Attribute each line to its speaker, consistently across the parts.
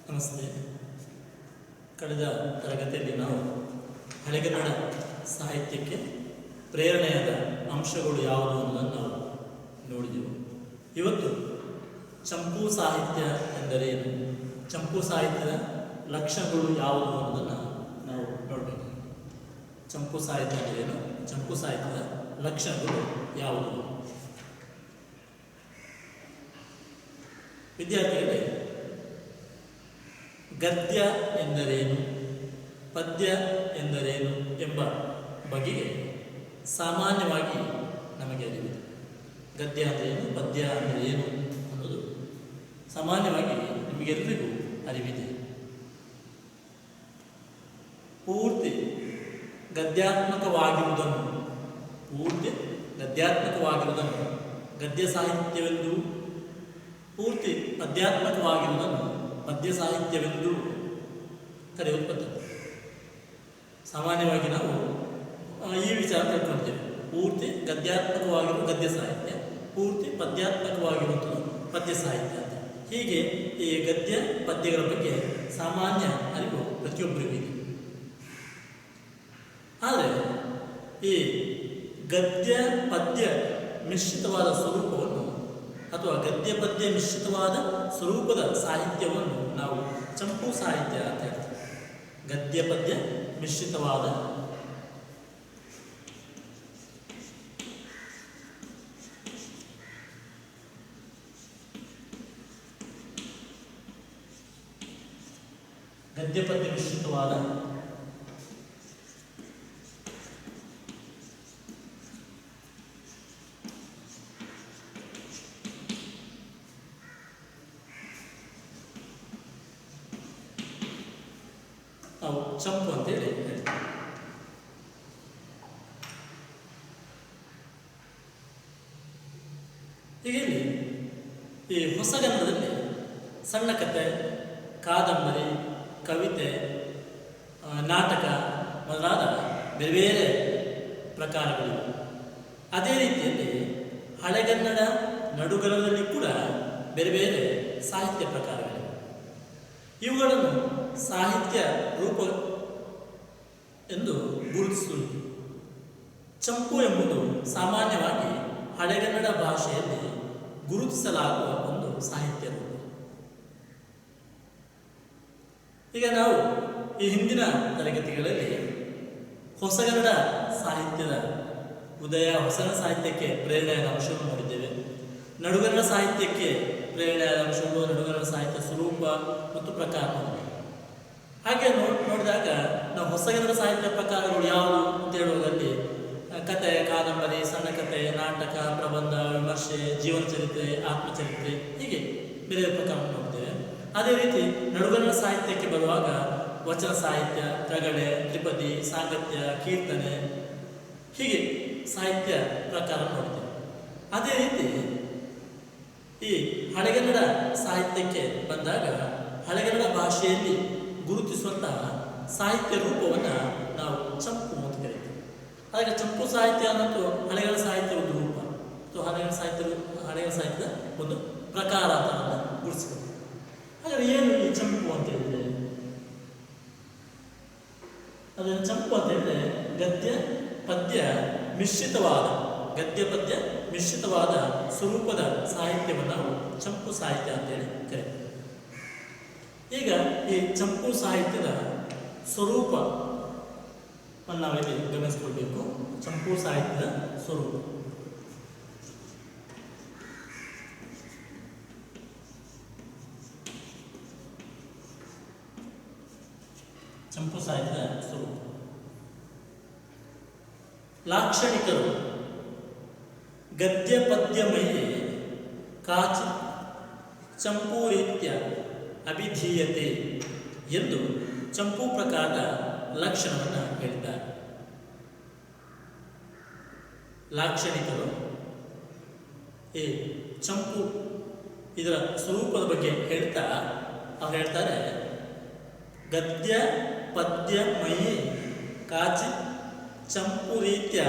Speaker 1: ನಮಸ್ತೆ. ಕಳೆದ ತರಗತಿಯಲ್ಲಿ ನಾವು ಹಳೆಗನ್ನಡ ಸಾಹಿತ್ಯಕ್ಕೆ ಪ್ರೇರಣೆಯಾದ ಅಂಶಗಳು ಯಾವುದು ಅನ್ನೋದನ್ನು ನಾವು ನೋಡಿದೆವು. ಇವತ್ತು ಚಂಪೂ ಸಾಹಿತ್ಯ ಎಂದರೇನು, ಚಂಪೂ ಸಾಹಿತ್ಯದ ಲಕ್ಷಣಗಳು ಯಾವುದು ಅನ್ನೋದನ್ನು ನಾವು ನೋಡಬೇಕು. ಚಂಪೂ ಸಾಹಿತ್ಯ ಎಂದರೇನು, ಚಂಪೂ ಸಾಹಿತ್ಯದ ಲಕ್ಷಣಗಳು ಯಾವುದು? ವಿದ್ಯಾರ್ಥಿಗಳೇ, ಗದ್ಯ ಎಂದರೇನು, ಪದ್ಯ ಎಂದರೇನು ಎಂಬ ಬಗೆಗೆ ಸಾಮಾನ್ಯವಾಗಿ ನಮಗೆ ಅರಿವಿದೆ. ಗದ್ಯ ಅಂದರೆ ಏನು, ಪದ್ಯ ಅಂದರೆ ಏನು ಅನ್ನೋದು ಸಾಮಾನ್ಯವಾಗಿ ನಿಮಗೆಲ್ಲರಿಗೂ ಅರಿವಿದೆ. ಪೂರ್ತಿ ಗದ್ಯಾತ್ಮಕವಾಗಿರುವುದನ್ನು ಗದ್ಯ ಸಾಹಿತ್ಯವೆಂದು, ಪೂರ್ತಿ ಪದ್ಯಾತ್ಮಕವಾಗಿರುವುದನ್ನು ಪದ್ಯ ಸಾಹಿತ್ಯವೆಂದು ಕರೆಯುವುದು ಪದ್ಧತಿ. ಸಾಮಾನ್ಯವಾಗಿ ನಾವು ಈ ವಿಚಾರ ತಿಳ್ಕೊಳ್ತೇವೆ. ಪೂರ್ತಿ ಗದ್ಯಾತ್ಮಕವಾಗಿರುವ ಗದ್ಯ ಸಾಹಿತ್ಯ, ಪೂರ್ತಿ ಪದ್ಯಾತ್ಮಕವಾಗಿರುವಂಥದ್ದು ಪದ್ಯ ಸಾಹಿತ್ಯ ಅಂತ. ಹೀಗೆ ಈ ಗದ್ಯ ಪದ್ಯಗಳ ಬಗ್ಗೆ ಸಾಮಾನ್ಯ ಅರಿವು ಪ್ರತಿಯೊಬ್ಬರಿಗೂ ಇದೆ. ಆದರೆ ಈ ಗದ್ಯ ಪದ್ಯ ಮಿಶ್ರಿತವಾದ ಸ್ವರೂಪವನ್ನು ಅಥವಾ ಗದ್ಯ ಪದ್ಯ ಮಿಶ್ರಿತವಾದ ಸ್ವರೂಪದ ಸಾಹಿತ್ಯವನ್ನು ನಾವು ಚಂಪೂ ಸಾಹಿತ್ಯ ಅಂತ ಹೇಳ್ತೀವಿ. ಗದ್ಯ ಪದ್ಯ ಮಿಶ್ರಿತವಾದ ನಾವು ಚಂಪು ಅಂತೇಳಿ ಹೇಳ್ತೀವಿ. ಹೀಗೆ ಈ ಹೊಸಗನ್ನಡದಲ್ಲಿ ಸಣ್ಣ ಕಥೆ, ಕಾದಂಬರಿ, ಕವಿತೆ, ನಾಟಕ ಮೊದಲಾದ ಬೇರೆ ಬೇರೆ ಪ್ರಕಾರಗಳಿವೆ. ಅದೇ ರೀತಿಯಲ್ಲಿ ಹಳೆಗನ್ನಡ ನಡುಗನ್ನಡದಲ್ಲಿ ಕೂಡ ಬೇರೆ ಬೇರೆ ಸಾಹಿತ್ಯ ಪ್ರಕಾರಗಳಿವೆ. ಇವುಗಳನ್ನು ಸಾಹಿತ್ಯ ರೂಪ ಎಂದು ಗುರುತಿಸುವುದು. ಚಂಪು ಎಂಬುದು ಸಾಮಾನ್ಯವಾಗಿ ಹಳೆಗನ್ನಡ ಭಾಷೆಯಲ್ಲಿ ಗುರುತಿಸಲಾಗುವ ಒಂದು ಸಾಹಿತ್ಯ ರೂಪ. ಈಗ ನಾವು ಈ ಹಿಂದಿನ ತರಗತಿಗಳಲ್ಲಿ ಹೊಸಗನ್ನಡ ಸಾಹಿತ್ಯದ ಉದಯ, ಹೊಸಗನ್ನಡ ಸಾಹಿತ್ಯಕ್ಕೆ ಪ್ರೇರಣೆಯಾದ ಅಂಶವನ್ನು ನೋಡಿದ್ದೇವೆ. ನಡುಗನ್ನಡ ಸಾಹಿತ್ಯಕ್ಕೆ ಪ್ರೇರಣೆಯಾದ ಅಂಶಗಳು, ನಡುಗನ್ನಡ ಸಾಹಿತ್ಯ ಸ್ವರೂಪ ಮತ್ತು ಪ್ರಕಾರ. ಹಾಗೆ ನೋಡಿದಾಗ ನಾವು ಹೊಸಗನ್ನಡ ಸಾಹಿತ್ಯ ಪ್ರಕಾರಗಳು ಯಾವುವು ಅಂತ ಹೇಳುವುದರಲ್ಲಿ ಕತೆ, ಕಾದಂಬರಿ, ಸಣ್ಣ ಕತೆ, ನಾಟಕ, ಪ್ರಬಂಧ, ವಿಮರ್ಶೆ, ಜೀವನ ಚರಿತ್ರೆ, ಆತ್ಮಚರಿತ್ರೆ, ಹೀಗೆ ಬೇರೆ ಪ್ರಕಾರ ನೋಡ್ತೇವೆ. ಅದೇ ರೀತಿ ನಡುಗನ್ನಡ ಸಾಹಿತ್ಯಕ್ಕೆ ಬರುವಾಗ ವಚನ ಸಾಹಿತ್ಯ, ರಗಳೆ, ತ್ರಿಪದಿ, ಸಾಂಗತ್ಯ, ಕೀರ್ತನೆ, ಹೀಗೆ ಸಾಹಿತ್ಯ ಪ್ರಕಾರ ನೋಡ್ತೇವೆ. ಅದೇ ರೀತಿ ಈ ಹಳೆಗನ್ನಡ ಸಾಹಿತ್ಯಕ್ಕೆ ಬಂದಾಗ ಹಳೆಗನ್ನಡ ಭಾಷೆಯಲ್ಲಿ ಗುರುತಿಸುವಂತಹ ಸಾಹಿತ್ಯ ರೂಪವನ್ನು ನಾವು ಚಂಪು ಅಂತ ಕರೀತೀವಿ. ಹಾಗೆ ಚಂಪು ಸಾಹಿತ್ಯ ಅನ್ನೋದು ಹಳೆಗನ್ನಡ ಸಾಹಿತ್ಯ ಒಂದು ರೂಪ ಅಥವಾ ಹಳೆಗನ್ನಡ ಸಾಹಿತ್ಯದ ಒಂದು ಪ್ರಕಾರ ಅಂತ ಗುರುತಿಸ್ಬೇಕು. ಹಾಗಾದ್ರೆ ಏನು ಈ ಚಂಪು ಅಂತ ಹೇಳಿದ್ರೆ, ಅದನ್ನು ಚಂಪು ಅಂತ ಹೇಳಿದ್ರೆ ಗದ್ಯ ಪದ್ಯ ಮಿಶ್ರಿತವಾದ ಸ್ವರೂಪದ ಸಾಹಿತ್ಯವನ್ನು ನಾವು ಚಂಪು ಸಾಹಿತ್ಯ ಅಂತೇಳಿ ಕರೀತೀವಿ. ಈಗ ಈ ಚಂಪು ಸಾಹಿತ್ಯದ ಸ್ವರೂಪವನ್ನು ನಾವಿಲ್ಲಿ ಗಮನಿಸಿಕೊಳ್ಬೇಕು. ಚಂಪು ಸಾಹಿತ್ಯದ ಸ್ವರೂಪ. ಚಂಪು ಸಾಹಿತ್ಯದ ಸ್ವರೂಪ. ಲಾಕ್ಷಣಿಕರು ಗದ್ಯ ಪದ್ಯಮಯೇ ಕಾಚಿ ಚಂಪೂ ರೀತ್ಯ ಅಭಿಧೀಯತೆ ಎಂದು ಚಂಪೂ ಪ್ರಕಾರದ ಲಕ್ಷಣವನ್ನು ಹೇಳಿದ್ದಾರೆ. ಲಾಕ್ಷಣಿಕರು ಈ ಚಂಪು ಇದರ ಸ್ವರೂಪದ ಬಗ್ಗೆ ಅವ್ರು ಹೇಳ್ತಾರೆ, ಗದ್ಯ ಪದ್ಯಮಯೇ ಕಾಚಿ ಚಂಪು ರೀತ್ಯ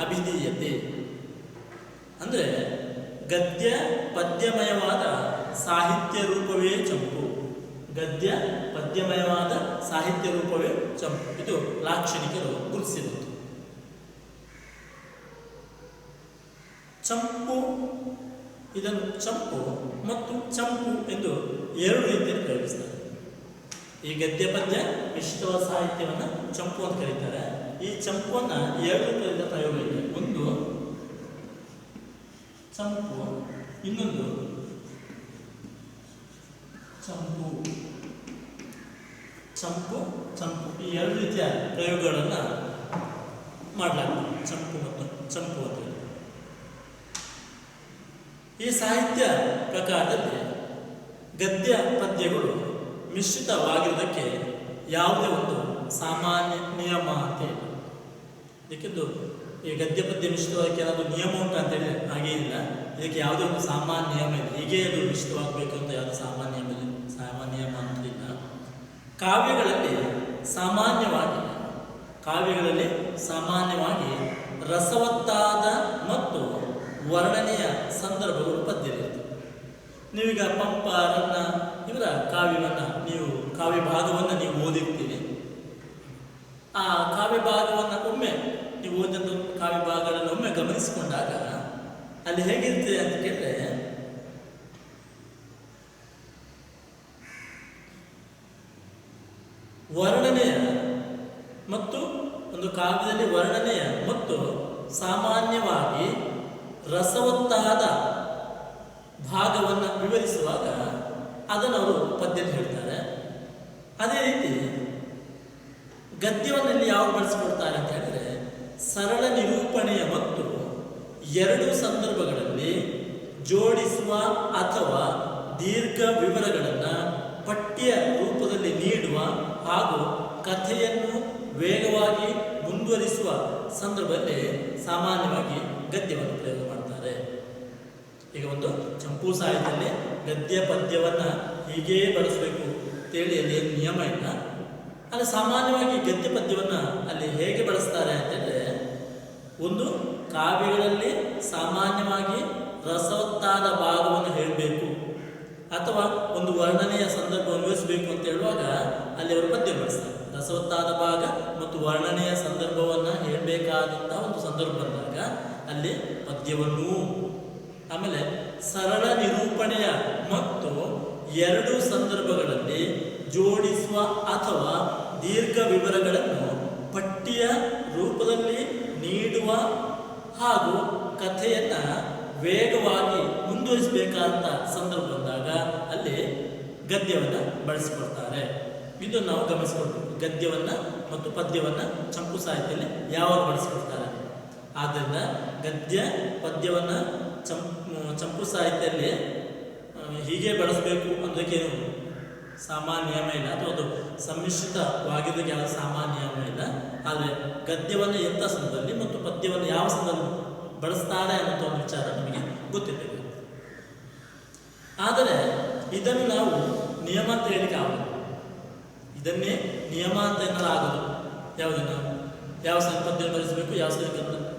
Speaker 1: ಅಭಿಧೀಯತೆ. ಅಂದರೆ ಗದ್ಯ ಪದ್ಯಮಯವಾದ ಸಾಹಿತ್ಯ ರೂಪವೇ ಚಂಪು, ಗದ್ಯ ಪದ್ಯಮಯವಾದ ಸಾಹಿತ್ಯ ರೂಪವೇ ಚಂಪು. ಇದು ಲಾಕ್ಷಣಿಕರು ಗುರುತಿಸಿರುವುದು. ಚಂಪು, ಇದನ್ನು ಚಂಪು ಮತ್ತು ಚಂಪು ಎಂದು ಎರಡು ರೀತಿಯಲ್ಲಿ ಪ್ರಯೋಗಿಸ್ತಾರೆ. ಈ ಗದ್ಯ ಪದ್ಯ ಮಿಶ್ರಿತವಾದ ಸಾಹಿತ್ಯವನ್ನು ಚಂಪು ಅಂತ ಕರೀತಾರೆ. ಈ ಚಂಪುವನ್ನು ಎರಡು ರೀತಿಯಿಂದ ಪ್ರಯೋಗ ಇದೆ. ಒಂದು ಚಂಪು, ಇನ್ನೊಂದು ಚಂಪು. ಚಂಪು ಚಂಪು ಈ ಎರಡು ರೀತಿಯ ಪ್ರಯೋಗಗಳನ್ನು ಮಾಡಲಾಗ್ತದೆ, ಚಂಪು ಮತ್ತು ಚಂಪು ಅಂತ ಹೇಳಿ. ಈ ಸಾಹಿತ್ಯ ಪ್ರಕಾರದಲ್ಲಿ ಗದ್ಯ ಪದ್ಯಗಳು ಮಿಶ್ರಿತವಾಗಿರುವುದಕ್ಕೆ ಯಾವುದೇ ಒಂದು ಸಾಮಾನ್ಯ ನಿಯಮ ಅಂತ ಹೇಳಿ. ಇದಕ್ಕಿಂದು ಈ ಗದ್ಯ ಪದ್ಯ ಮಿಶ್ರಿತವಾಗಿ ಏನಾದರೂ ನಿಯಮ ಉಂಟು ಅಂತೇಳಿ ಹಾಗೇನಿಲ್ಲ. ಇದಕ್ಕೆ ಯಾವುದೇ ಒಂದು ಸಾಮಾನ್ಯ ನಿಯಮ ಇಲ್ಲ. ಹೀಗೆ ಅದು ಮಿಶ್ರಿತವಾಗಬೇಕು ಅಂತ ಯಾವುದೇ ಸಾಮಾನ್ಯ ನಿಯಮ ಅಂತಿಲ್ಲ. ಕಾವ್ಯಗಳಲ್ಲಿ ಸಾಮಾನ್ಯವಾಗಿ ರಸವತ್ತಾದ ಮತ್ತು ವರ್ಣನೆಯ ಸಂದರ್ಭಗಳು ಪದ್ಯಗಳಿರ್ತವೆ. ನೀವೀಗ ಪಂಪ, ರನ್ನ ಇವರ ಕಾವ್ಯ ಭಾಗವನ್ನು ನೀವು ಓದಿರ್ತೀರಿ. ಆ ಕಾವ್ಯ ಭಾಗವನ್ನು ಒಮ್ಮೆ ನೀವು ಓದಿದ ಕಾವ್ಯ ಭಾಗಗಳನ್ನು ಒಮ್ಮೆ ಗಮನಿಸಿಕೊಂಡಾಗ ಅಲ್ಲಿ ಹೇಗಿರ್ತದೆ ಅಂತ ಕೇಳಿದ್ರೆ, ವರ್ಣನೆಯ ಮತ್ತು ಒಂದು ಕಾವ್ಯದಲ್ಲಿ ವರ್ಣನೆಯ ಮತ್ತು ಸಾಮಾನ್ಯವಾಗಿ ರಸವತ್ತಾದ ಭಾಗವನ್ನು ವಿವರಿಸುವಾಗ ಅದನ್ನು ಅವರು ಪದ್ಯದಲ್ಲಿ ಹೇಳ್ತಾರೆ. ಅದೇ ರೀತಿ ಗದ್ಯವನ್ನು ಇಲ್ಲಿ ಯಾವಾಗ ಬಳಸಿಕೊಡ್ತಾರೆ ಅಂತ ಹೇಳಿದ್ರೆ, ಸರಳ ನಿರೂಪಣೆಯ ಮತ್ತು ಎರಡು ಸಂದರ್ಭಗಳಲ್ಲಿ ಜೋಡಿಸುವ ಅಥವಾ ದೀರ್ಘ ವಿವರಗಳನ್ನು ಪಠ್ಯ ರೂಪದಲ್ಲಿ ನೀಡುವ ಹಾಗೂ ಕಥೆಯನ್ನು ವೇಗವಾಗಿ ಮುಂದುವರಿಸುವ ಸಂದರ್ಭದಲ್ಲಿ ಸಾಮಾನ್ಯವಾಗಿ ಗದ್ಯವನ್ನು ಪ್ರಯೋಗ ಮಾಡ್ತಾರೆ. ಈಗ ಒಂದು ಚಂಪು ಸಾಹಿತ್ಯದಲ್ಲಿ ಗದ್ಯ ಪದ್ಯವನ್ನು ಹೀಗೇ ಬಳಸಬೇಕು ಅಂತೇಳಿ ಅಲ್ಲಿ ಏನು ನಿಯಮ ಇಲ್ಲ. ಅಲ್ಲಿ ಸಾಮಾನ್ಯವಾಗಿ ಗದ್ಯ ಪದ್ಯವನ್ನು ಅಲ್ಲಿ ಹೇಗೆ ಬಳಸ್ತಾರೆ ಅಂತಂದರೆ, ಒಂದು ಕಾವ್ಯಗಳಲ್ಲಿ ಸಾಮಾನ್ಯವಾಗಿ ರಸವತ್ತಾದ ಭಾಗವನ್ನು ಹೇಳಬೇಕು ಅಥವಾ ಒಂದು ವರ್ಣನೆಯ ಸಂದರ್ಭವನ್ನು ವಿವರಿಸಬೇಕು ಅಂತ ಹೇಳುವಾಗ ಅಲ್ಲಿ ಅವರು ಪದ್ಯ ಬಳಸ್ತಾರೆ. ರಸವತ್ತಾದ ಭಾಗ ಮತ್ತು ವರ್ಣನೆಯ ಸಂದರ್ಭವನ್ನು ಹೇಳಬೇಕಾದಂತಹ ಒಂದು ಸಂದರ್ಭ ಬಂದಾಗ ಅಲ್ಲಿ ಪದ್ಯವನ್ನು, ಆಮೇಲೆ ಸರಳ ನಿರೂಪಣೆಯ ಮತ್ತು ಎರಡು ಸಂದರ್ಭಗಳಲ್ಲಿ ಜೋಡಿಸುವ ಅಥವಾ ದೀರ್ಘ ವಿವರಗಳನ್ನು ಪಠ್ಯ ರೂಪದಲ್ಲಿ ನೀಡುವ ಹಾಗೂ ಕಥೆಯನ್ನು ವೇಗವಾಗಿ ಮುಂದುವರಿಸಬೇಕಾದಂಥ ಸಂದರ್ಭ ಬಂದಾಗ ಅಲ್ಲಿ ಗದ್ಯವನ್ನು ಬಳಸಿಕೊಡ್ತಾರೆ. ಇದು ನಾವು ಗಮನಿಸಿಕೊಳ್ತೀವಿ. ಗದ್ಯವನ್ನು ಮತ್ತು ಪದ್ಯವನ್ನು ಚಂಪು ಸಾಹಿತ್ಯದಲ್ಲಿ ಯಾವಾಗ ಬಳಸಿಕೊಡ್ತಾರೆ. ಆದ್ದರಿಂದ ಗದ್ಯ ಪದ್ಯವನ್ನು ಚಂಪು ಸಾಹಿತ್ಯದಲ್ಲಿ ಹೀಗೆ ಬಳಸಬೇಕು ಅನ್ನೋದಕ್ಕೇನು ಸಾಮಾನ್ಯ ನಿಯಮ ಇಲ್ಲ, ಅಥವಾ ಅದು ಸಮ್ಮಿಶ್ರಿತವಾಗಿದ್ದಕ್ಕೆ ಯಾವ ಸಾಮಾನ್ಯ ನಿಯಮ ಇಲ್ಲ. ಆದರೆ ಗದ್ಯವನ್ನು ಎಂಥ ಸಂದರ್ಭದಲ್ಲಿ ಮತ್ತು ಪದ್ಯವನ್ನು ಯಾವ ಸಂದರ್ಭದಲ್ಲಿ ಬಳಸ್ತಾರೆ ಅನ್ನೋ ಒಂದು ವಿಚಾರ ನಮಗೆ ಗೊತ್ತಿರಬೇಕು. ಆದರೆ ಇದನ್ನು ನಾವು ನಿಯಮ ಅಂತ ಹೇಳಿಕ್ಕೆ ಆಗೋದು, ಇದನ್ನೇ ನಿಯಮ ಅಂತ ಎನ್ನಲಾಗೋದು. ಯಾವುದನ್ನು ಯಾವ ಪದ್ಯವನ್ನು ಬಳಸಬೇಕು, ಯಾವ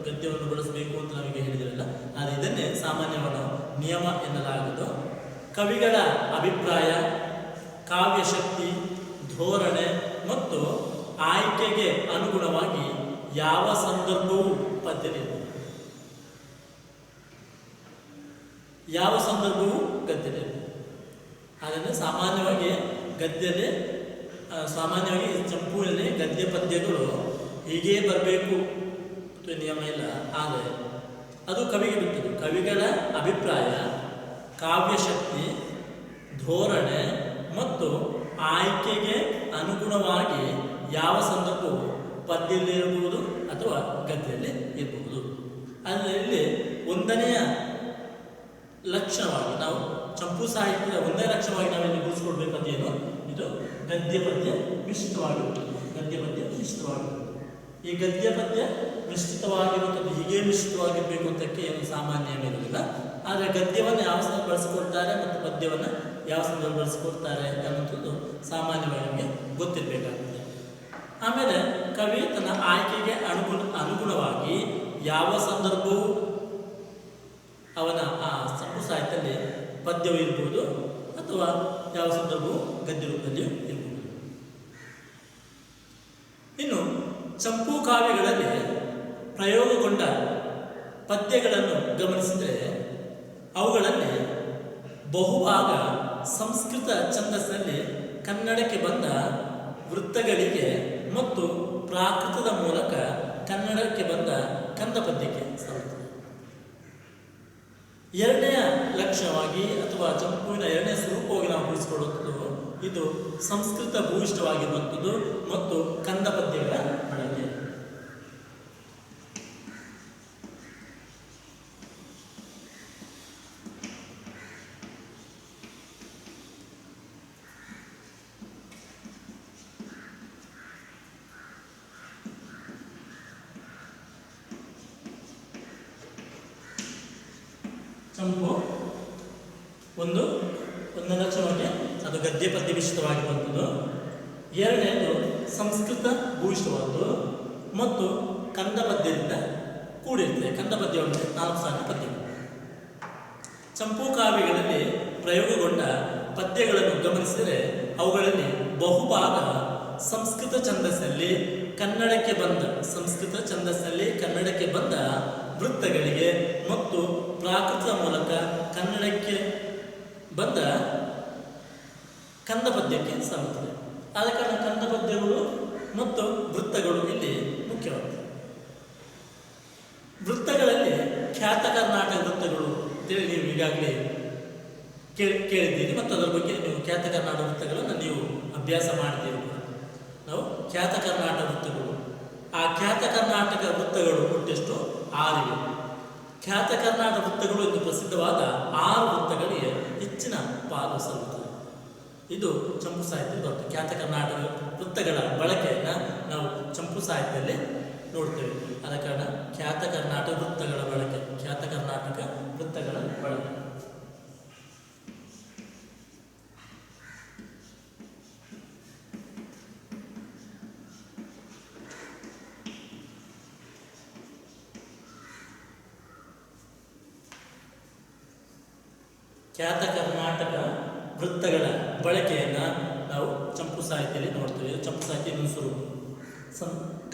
Speaker 1: ಗದ್ಯವನ್ನು ಬಳಸಬೇಕು ಅಂತ ನಾವೀಗ ಹೇಳಿದಿರಲ್ಲ, ಆದರೆ ಇದನ್ನೇ ಸಾಮಾನ್ಯವಾಗಿ ನಿಯಮ ಎನ್ನಲಾಗೋದು. ಕವಿಗಳ ಅಭಿಪ್ರಾಯ, ಕಾವ್ಯಶಕ್ತಿ, ಧೋರಣೆ ಮತ್ತು ಆಯ್ಕೆಗೆ ಅನುಗುಣವಾಗಿ ಯಾವ ಸಂದರ್ಭವೂ ಪದ್ಯದಲ್ಲಿ, ಯಾವ ಸಂದರ್ಭವೂ ಗದ್ಯದಲ್ಲಿ. ಆದ್ದರಿಂದ ಸಾಮಾನ್ಯವಾಗಿ ಚಂಪುವಿನಲ್ಲಿ ಗದ್ಯ ಪದ್ಯಗಳು ಹೀಗೇ ಬರಬೇಕು ಅಥವಾ ನಿಯಮ ಇಲ್ಲ. ಆದರೆ ಅದು ಕವಿಗೆ ಬಿಟ್ಟದ್ದು. ಕವಿಗಳ ಅಭಿಪ್ರಾಯ, ಕಾವ್ಯಶಕ್ತಿ, ಧೋರಣೆ ಮತ್ತು ಆಯ್ಕೆಗೆ ಅನುಗುಣವಾಗಿ ಯಾವ ಸಂದರ್ಭವು ಪದ್ಯದಲ್ಲಿ ಇರಬಹುದು ಅಥವಾ ಗದ್ಯದಲ್ಲಿ ಇರಬಹುದು. ಆದರೆ ಇಲ್ಲಿ ಒಂದನೆಯ ಲಕ್ಷಣವಾಗಿ ನಾವು ಚಂಪು ಸಾಹಿತ್ಯದ ಒಂದೇ ಲಕ್ಷಣವಾಗಿ ನಾವಿಲ್ಲಿ ಗುರುತಿಸ್ಕೊಡ್ಬೇಕಂತೇನು, ಇದು ಗದ್ಯ ಪದ್ಯ ಮಿಶ್ರಿತವಾಗಿರುತ್ತದೆ. ಗದ್ಯ ಪದ್ಯ ಮಿಶ್ರಿತವಾಗಿರುತ್ತದೆ. ಈ ಗದ್ಯ ಪದ್ಯ ಮಿಶ್ರಿತವಾಗಿರುತ್ತದೆ, ಹೀಗೆ ಮಿಶ್ರಿತವಾಗಿರಬೇಕು ಅಂತಕ್ಕೆ ಏನು ಸಾಮಾನ್ಯ ಇರೋದಿಲ್ಲ. ಆದರೆ ಗದ್ಯವನ್ನು ಯಾವ ಸಂದರ್ಭ ಬಳಸಿಕೊಡ್ತಾರೆ ಮತ್ತು ಪದ್ಯವನ್ನು ಯಾವ ಸಂದರ್ಭ ಬಳಸಿಕೊಡ್ತಾರೆ ಅನ್ನೋದು ಸಾಮಾನ್ಯವಾಗಿ ನಮಗೆ ಗೊತ್ತಿರಬೇಕಾಗ್ತದೆ. ಆಮೇಲೆ ಕವಿ ತನ್ನ ಆಯ್ಕೆಗೆ ಅನುಗುಣವಾಗಿ ಯಾವ ಸಂದರ್ಭವೂ ಅವನ ಆ ಚಂಪು ಸಾಹಿತ್ಯದಲ್ಲಿ ಪದ್ಯವು ಇರ್ಬೋದು ಅಥವಾ ಯಾವ ಸಂದರ್ಭವು ಗದ್ಯ ರೂಪದಲ್ಲಿಯೂ ಇರಬಹುದು. ಇನ್ನು ಚಂಪೂ ಕಾವ್ಯಗಳಲ್ಲಿ ಪ್ರಯೋಗಗೊಂಡ ಪದ್ಯಗಳನ್ನು ಗಮನಿಸಿದರೆ ಅವುಗಳಲ್ಲಿ ಬಹುಭಾಗ ಸಂಸ್ಕೃತ ಛಂದಸ್ಸಿನಲ್ಲಿ ಕನ್ನಡಕ್ಕೆ ಬಂದ ವೃತ್ತಗಳಿಗೆ ಮತ್ತು ಪ್ರಾಕೃತದ ಮೂಲಕ ಕನ್ನಡಕ್ಕೆ ಬಂದ ಕಂದ ಪದ್ಯಕ್ಕೆ ಸಲ್ಲುತ್ತದೆ. ಎರಡನೆಯ ಲಕ್ಷಣವಾಗಿ ಅಥವಾ ಚಂಪುವಿನ ಎರಡನೇ ಸ್ವರೂಪವಾಗಿ ನಾವು ಉಳಿಸಿಕೊಳ್ಳುವುದು ಇದು ಸಂಸ್ಕೃತ ಭೂಯಿಷ್ಠವಾಗಿರುವಂಥದ್ದು ಮತ್ತು ಕಂದ ಪದ್ಯಗಳ ಬಳಕೆ. ಚಂಪು ಒಂದನೇ ಲಕ್ಷಣವಾಗಿ ಅದು ಗದ್ಯ ಪದ್ಯ ವಿಶಿಷ್ಟವಾಗಿರುವಂಥದ್ದು, ಎರಡನೇದು ಸಂಸ್ಕೃತ ಭೂಯಿಷ್ಠವಾದ್ದು ಮತ್ತು ಕಂದ ಪದ್ಯದಿಂದ ಕೂಡಿರ್ತದೆ. ಕಂದ ಪದ್ಯ ಒಂದು 4 ಸಾಲಿನ ಪದ್ಯ. ಚಂಪೂ ಕಾವ್ಯಗಳಲ್ಲಿ ಪ್ರಯೋಗಗೊಂಡ ಪದ್ಯಗಳನ್ನು ಗಮನಿಸಿದರೆ ಅವುಗಳಲ್ಲಿ ಬಹುಭಾಗ ಸಂಸ್ಕೃತ ಛಂದಸ್ಸಲ್ಲಿ ಕನ್ನಡಕ್ಕೆ ಬಂದ ವೃತ್ತಗಳಿಗೆ ಮತ್ತು ಪ್ರಾಕೃತ ಮೂಲಕ ಕನ್ನಡಕ್ಕೆ ಬಂದ ಕಂದ ಪದ್ಯಕ್ಕೆ ಸಲ್ಲುತ್ತದೆ. ಆದ ಕಾರಣ ಕಂದ ಪದ್ಯಗಳು ಮತ್ತು ವೃತ್ತಗಳು ಇಲ್ಲಿ ಮುಖ್ಯವಾಗಿದೆ. ವೃತ್ತಗಳಲ್ಲಿ ಖ್ಯಾತ ಕರ್ನಾಟಕ ವೃತ್ತಗಳು ಅಂತೇಳಿ ನೀವು ಈಗಾಗಲೇ ಕೇಳಿದ್ದೀರಿ ಮತ್ತು ಅದರ ಬಗ್ಗೆ ನೀವು ಖ್ಯಾತ ಕರ್ನಾಟಕ ವೃತ್ತಗಳನ್ನು ನೀವು ಅಭ್ಯಾಸ ಮಾಡ್ತೀರಿ. ನಾವು ಖ್ಯಾತ ಕರ್ನಾಟಕ ವೃತ್ತಗಳು, ಆ ಖ್ಯಾತ ಕರ್ನಾಟಕ ವೃತ್ತಗಳು ಒಟ್ಟೆಷ್ಟು 6 ಇವೆ. ಖ್ಯಾತ ಕರ್ನಾಟಕ ವೃತ್ತಗಳು ಎಂದು ಪ್ರಸಿದ್ಧವಾದ 6 ವೃತ್ತಗಳಿಗೆ ಹೆಚ್ಚಿನ ಪಾಲು ಸಲ್ಲುತ್ತದೆ. ಇದು ಚಂಪು ಸಾಹಿತ್ಯ ಬರುತ್ತೆ. ಖ್ಯಾತ ಕರ್ನಾಟಕ ವೃತ್ತಗಳ ಬಳಕೆಯನ್ನು ನಾವು ಚಂಪು ಸಾಹಿತ್ಯದಲ್ಲಿ ನೋಡ್ತೇವೆ. ಆದ ಕಾರಣ ಖ್ಯಾತ ಕರ್ನಾಟಕ ವೃತ್ತಗಳ ಬಳಕೆ, ಖ್ಯಾತ ಕರ್ನಾಟಕ ವೃತ್ತಗಳ ಬಳಕೆ. ಖ್ಯಾತ ಕರ್ನಾಟಕ ವೃತ್ತಗಳ ಬಳಕೆಯನ್ನು ನಾವು ಚಂಪು ಸಾಹಿತ್ಯದಲ್ಲಿ ನೋಡ್ತೇವೆ. ಚಂಪು ಸಾಹಿತ್ಯ ಇನ್ನೊಂದು ಸ್ವರೂಪ.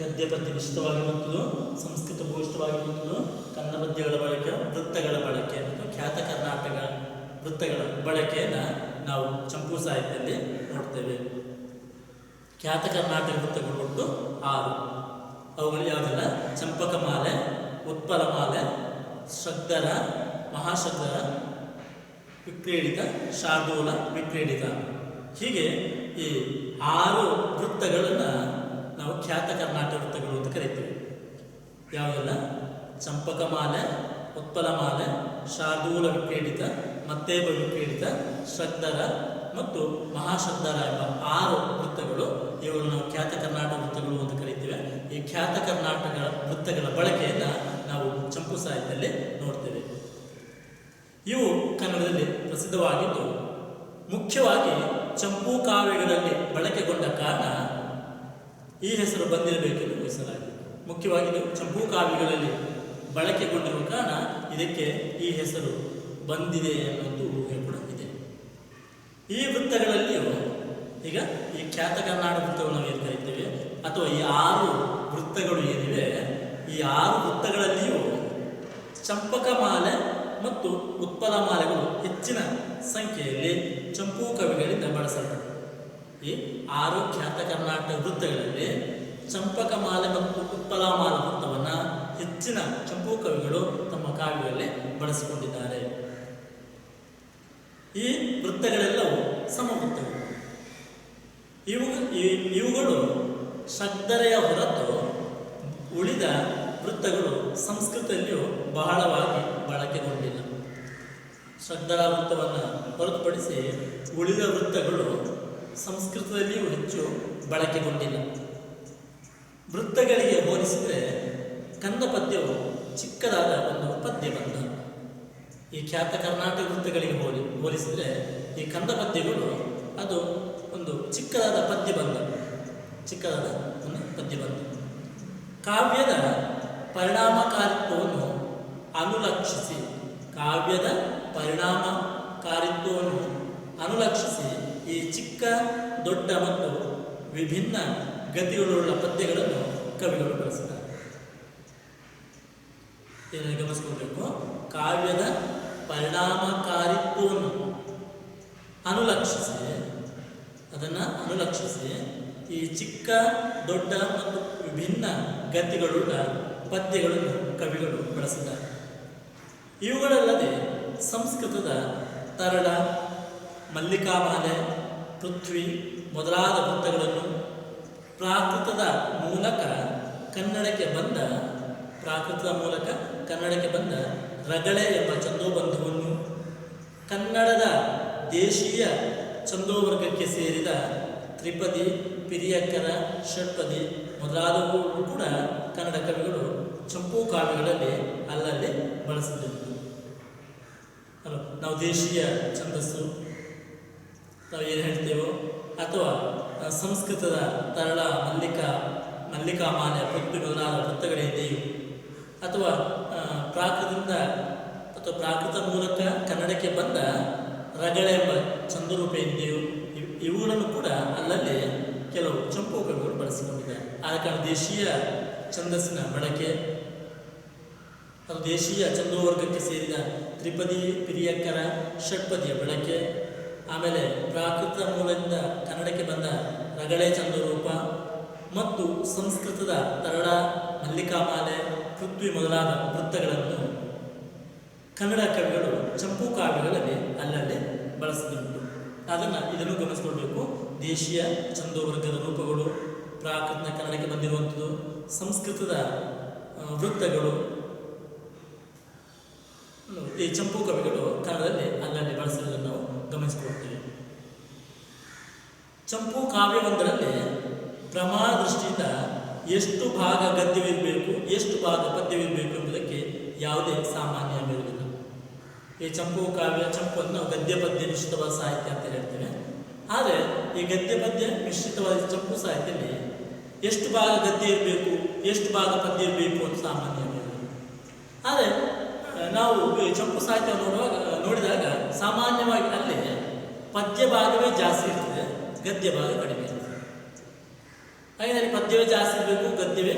Speaker 1: ಗದ್ಯ ಪದ್ಯ ವಿಶಿಷ್ಟವಾಗಿರುವಂಥದ್ದು, ಸಂಸ್ಕೃತ ಭೂಯಿಷ್ಠವಾಗಿರುವಂಥದ್ದು, ಕನ್ನಡ ಪದ್ಯಗಳ ಬಳಕೆ, ವೃತ್ತಗಳ ಬಳಕೆ ಮತ್ತು ಖ್ಯಾತ ಕರ್ನಾಟಕ ವೃತ್ತಗಳ ಬಳಕೆಯನ್ನು ನಾವು ಚಂಪು ಸಾಹಿತ್ಯದಲ್ಲಿ ನೋಡ್ತೇವೆ. ಖ್ಯಾತ ಕರ್ನಾಟಕ ವೃತ್ತಗಳು ಒಟ್ಟು 6. ಅವುಗಳು ಯಾವುದೆಲ್ಲ? ಚಂಪಕಮಾಲೆ, ಉತ್ಪಲಮಾಲೆ, ಶ್ರಗ್ಧರ, ಮಹಾಶ್ರಗ್ಧರ, ವಿಕ್ರೀಡಿತ, ಶಾರ್ದೂಲ, ವಿಕ್ರೀಡಿತ. ಹೀಗೆ ಈ 6 ವೃತ್ತಗಳನ್ನು ನಾವು ಖ್ಯಾತ ಕರ್ನಾಟಕ ವೃತ್ತಗಳು ಅಂತ ಕರೀತೀವಿ. ಯಾವುದೆಲ್ಲ? ಚಂಪಕಮಾಲೆ, ಉತ್ಪಲಮಾಲೆ, ಶಾರ್ದೂಲ ವಿಕ್ರೀಡಿತ, ಮತ್ತೇಬ ವಿಕ್ರೀಡಿತ, ಶ್ರಗ್ಧರ ಮತ್ತು ಮಹಾಶ್ರಗ್ಧರ ಎಂಬ 6 ವೃತ್ತಗಳು. ಇವುಗಳು ನಾವು ಖ್ಯಾತ ಕರ್ನಾಟಕ ವೃತ್ತಗಳು ಅಂತ ಕರೀತೀವಿ. ಈ ಖ್ಯಾತ ಕರ್ನಾಟಕ ವೃತ್ತಗಳ ಬಳಕೆಯನ್ನು ನಾವು ಚಂಪು ಸಾಹಿತ್ಯದಲ್ಲಿ ನೋಡ್ತೇವೆ. ಇವು ಕನ್ನಡದಲ್ಲಿ ಪ್ರಸಿದ್ಧವಾಗಿದ್ದು ಮುಖ್ಯವಾಗಿ ಚಂಪೂ ಕಾವ್ಯಗಳಲ್ಲಿ ಬಳಕೆಗೊಂಡ ಕಾರಣ ಈ ಹೆಸರು ಬಂದಿರಬೇಕೆಂದು ಊಹಿಸಲಾಗಿದೆ. ಮುಖ್ಯವಾಗಿ ಚಂಪೂ ಕಾವ್ಯಗಳಲ್ಲಿ ಬಳಕೆಗೊಂಡಿರುವ ಕಾರಣ ಇದಕ್ಕೆ ಈ ಹೆಸರು ಬಂದಿದೆ ಅನ್ನೋದು ಊಹೆ ಕೂಡ ಇದೆ. ಈ ವೃತ್ತಗಳಲ್ಲಿಯೂ ಈಗ ಈ ಖ್ಯಾತ ಕರ್ನಾಟಕ ವೃತ್ತಗಳು ನಾವು ಏನು ಕರೀತೇವೆ ಅಥವಾ ಈ 6 ವೃತ್ತಗಳು ಏನಿವೆ, ಈ 6 ವೃತ್ತಗಳಲ್ಲಿಯೂ ಚಂಪಕಮಾಲೆ ಮತ್ತು ಉತ್ಪಲಮಾಲೆಗಳು ಹೆಚ್ಚಿನ ಸಂಖ್ಯೆಯಲ್ಲಿ ಚಂಪೂ ಕವಿಗಳಿಂದ ಬಳಸಲ್ಪಟ್ಟವು. ಈ 6 ಖ್ಯಾತ ಕರ್ನಾಟಕ ವೃತ್ತಗಳಲ್ಲಿ ಚಂಪಕಮಾಲೆ ಮತ್ತು ಉತ್ಪಲಮಾಲೆ ವೃತ್ತವನ್ನು ಹೆಚ್ಚಿನ ಚಂಪೂ ಕವಿಗಳು ತಮ್ಮ ಕಾವ್ಯಗಳಲ್ಲಿ ಬಳಸಿಕೊಂಡಿದ್ದಾರೆ. ಈ ವೃತ್ತಗಳೆಲ್ಲವೂ ಸಮವೃತ್ತಗಳು. ಇವುಗಳು ಶ್ರಗ್ಧರೆಯ ಹೊರತು ಉಳಿದ ವೃತ್ತಗಳು ಸಂಸ್ಕೃತದಲ್ಲಿಯೂ ಬಹಳವಾಗಿ ಬಳಕೆಗೊಂಡಿಲ್ಲ. ಶ್ರಗ್ಧರ ವೃತ್ತವನ್ನು ಹೊರತುಪಡಿಸಿ ಉಳಿದ ವೃತ್ತಗಳು ಸಂಸ್ಕೃತದಲ್ಲಿಯೂ ಹೆಚ್ಚು ಬಳಕೆಗೊಂಡಿಲ್ಲ. ವೃತ್ತಗಳಿಗೆ ಹೋಲಿಸಿದರೆ ಕಂದ ಪದ್ಯವು ಚಿಕ್ಕದಾದ ಒಂದು ಪದ್ಯಬಂಧ. ಈ ಖ್ಯಾತ ಕರ್ನಾಟಕ ವೃತ್ತಗಳಿಗೆ ಹೋಲಿಸಿದರೆ ಈ ಕಂದ ಪದ್ಯಗಳು ಅದು ಒಂದು ಚಿಕ್ಕದಾದ ಪದ್ಯಬಂಧ. ಕಾವ್ಯದ ಪರಿಣಾಮಕಾರಿತ್ವವನ್ನು ಅನುಲಕ್ಷಿಸಿ ಈ ಚಿಕ್ಕ ದೊಡ್ಡ ಮತ್ತು ವಿಭಿನ್ನ ಗತಿಗಳುಳ್ಳ ಪದ್ಯಗಳನ್ನು ಕವಿಗಳು ಬಳಸಿದ್ದಾರೆ. ಏನಾಗಿ ಗಮನಿಸ್ಕೊಳ್ಬೇಕು, ಕಾವ್ಯದ ಪರಿಣಾಮಕಾರಿತ್ವವನ್ನು ಅನುಲಕ್ಷಿಸಿ ಈ ಚಿಕ್ಕ ದೊಡ್ಡ ಮತ್ತು ವಿಭಿನ್ನ ಗತಿಗಳುಳ್ಳ ಪದ್ಯಗಳನ್ನು ಕವಿಗಳು ಬಳಸಿದ್ದಾರೆ. ಇವುಗಳಲ್ಲದೆ ಸಂಸ್ಕೃತದ ತರಳ, ಮಲ್ಲಿಕಾಮಾಲೆ, ಪೃಥ್ವಿ ಮೊದಲಾದ ವೃತ್ತಗಳನ್ನು ಪ್ರಾಕೃತದ ಮೂಲಕ ಕನ್ನಡಕ್ಕೆ ಬಂದ ರಗಳೆ ಎಂಬ ಛಂದೋಬಂಧವನ್ನು, ಕನ್ನಡದ ದೇಶೀಯ ಛಂದೋವರ್ಗಕ್ಕೆ ಸೇರಿದ ತ್ರಿಪದಿ, ಪಿರಿಯಕ್ಕರ, ಷಟ್ಪದಿ ಮೊದಲಾದವುಗಳು ಕೂಡ ಕನ್ನಡ ಕವಿಗಳು ಚಂಪೂ ಕಾವ್ಯಗಳಲ್ಲಿ ಅಲ್ಲಲ್ಲಿ ಬಳಸಿದ್ದರು. ನಾವು ದೇಶೀಯ ಛಂದಸ್ಸು ನಾವು ಏನು ಹೇಳ್ತೇವೋ, ಅಥವಾ ಸಂಸ್ಕೃತದ ತರಳ, ಮಲ್ಲಿಕಾಮಾಲೆ, ಪೃಥ್ವಿ ಮೊದಲಾದ ವೃತ್ತಗಳೇನೆಯೋ, ಅಥವಾ ಪ್ರಾಕೃತ ಮೂಲಕ ಕನ್ನಡಕ್ಕೆ ಬಂದ ರಗಳೆ ಎಂಬ ಛಂದರೂಪ ಇದೆಯೋ, ಇವುಗಳನ್ನು ಕೂಡ ಅಲ್ಲಲ್ಲಿ ಕೆಲವು ಚಂಪೂ ಕವಿಗಳು ಬಳಸಿಕೊಂಡಿದ್ದಾರೆ. ಆದ ಕಾರಣ ದೇಶೀಯ ಛಂದಸ್ಸಿನ ಬಳಕೆ, ಅದು ದೇಶೀಯ ಛಂದೋವರ್ಗಕ್ಕೆ ಸೇರಿದ ತ್ರಿಪದಿ, ಪಿರಿಯಕ್ಕರ, ಷಟ್ಪದಿಯ ಬಳಕೆ, ಆಮೇಲೆ ಪ್ರಾಕೃತ ಮೂಲದಿಂದ ಕನ್ನಡಕ್ಕೆ ಬಂದ ರಗಳೆ ಛಂದರೂಪ ಮತ್ತು ಸಂಸ್ಕೃತದ ತರಳ, ಮಲ್ಲಿಕಾಮಾಲೆ, ಪೃಥ್ವಿ ಮೊದಲಾದ ವೃತ್ತಗಳನ್ನು ಕನ್ನಡ ಕವಿಗಳು ಚಂಪೂ ಕಾವ್ಯಗಳಲ್ಲಿ ಅಲ್ಲಲ್ಲಿ ಬಳಸಿದುಂಟು. ಇದನ್ನು ಗಮನಿಸಿಕೊಳ್ಬೇಕು. ದೇಶೀಯ ಛಂದೋವರ್ಗದ ರೂಪಗಳು, ಪ್ರಾಕೃತ ಕನ್ನಡಕ್ಕೆ ಬಂದಿರುವಂಥದ್ದು, ಸಂಸ್ಕೃತದ ವೃತ್ತಗಳು, ಈ ಚಂಪೂ ಕವಿಗಳು ಕನ್ನಡದಲ್ಲಿ ಅಲ್ಲಲ್ಲಿ ಬಳಸಿರುವುದನ್ನು ನಾವು ಗಮನಿಸಿಕೊಳ್ತೇವೆ. ಚಂಪೂ ಕಾವ್ಯವೊಂದರಲ್ಲಿ ಪ್ರಮಾಣ ದೃಷ್ಟಿಯಿಂದ ಎಷ್ಟು ಭಾಗ ಗದ್ಯವಿರಬೇಕು, ಎಷ್ಟು ಭಾಗ ಪದ್ಯವಿರಬೇಕು ಎಂಬುದಕ್ಕೆ ಯಾವುದೇ ಸಾಮಾನ್ಯ ಇರುವುದಿಲ್ಲ. ಈ ಚಂಪೂ ಚಂಪುವನ್ನು ನಾವು ಗದ್ಯ ಪದ್ಯ ಮಿಶ್ರಿತವಾದ ಸಾಹಿತ್ಯ ಅಂತ ಹೇಳ್ತೇವೆ. ಆದರೆ ಈ ಗದ್ಯ ಪದ್ಯ ಮಿಶ್ರಿತವಾದ ಚಂಪು ಸಾಹಿತ್ಯದಲ್ಲಿ ಎಷ್ಟು ಭಾಗ ಗದ್ಯ ಇರಬೇಕು, ಎಷ್ಟು ಭಾಗ ಪದ್ಯ ಇರಬೇಕು ಅಂತ ಸಾಮಾನ್ಯ ಇರುವುದಿಲ್ಲ. ಆದರೆ ನಾವು ಈ ಚಂಪು ಸಾಹಿತ್ಯ ನೋಡಿದಾಗ ಸಾಮಾನ್ಯವಾಗಿ ಅಲ್ಲಿ ಪದ್ಯ ಭಾಗವೇ ಜಾಸ್ತಿ ಇರ್ತದೆ, ಗದ್ಯ ಭಾಗ ಕಡಿಮೆ ಇರ್ತದೆ. ಹಾಗೆ ಪದ್ಯವೇ ಜಾಸ್ತಿ ಇರಬೇಕು, ಗದ್ಯವೇ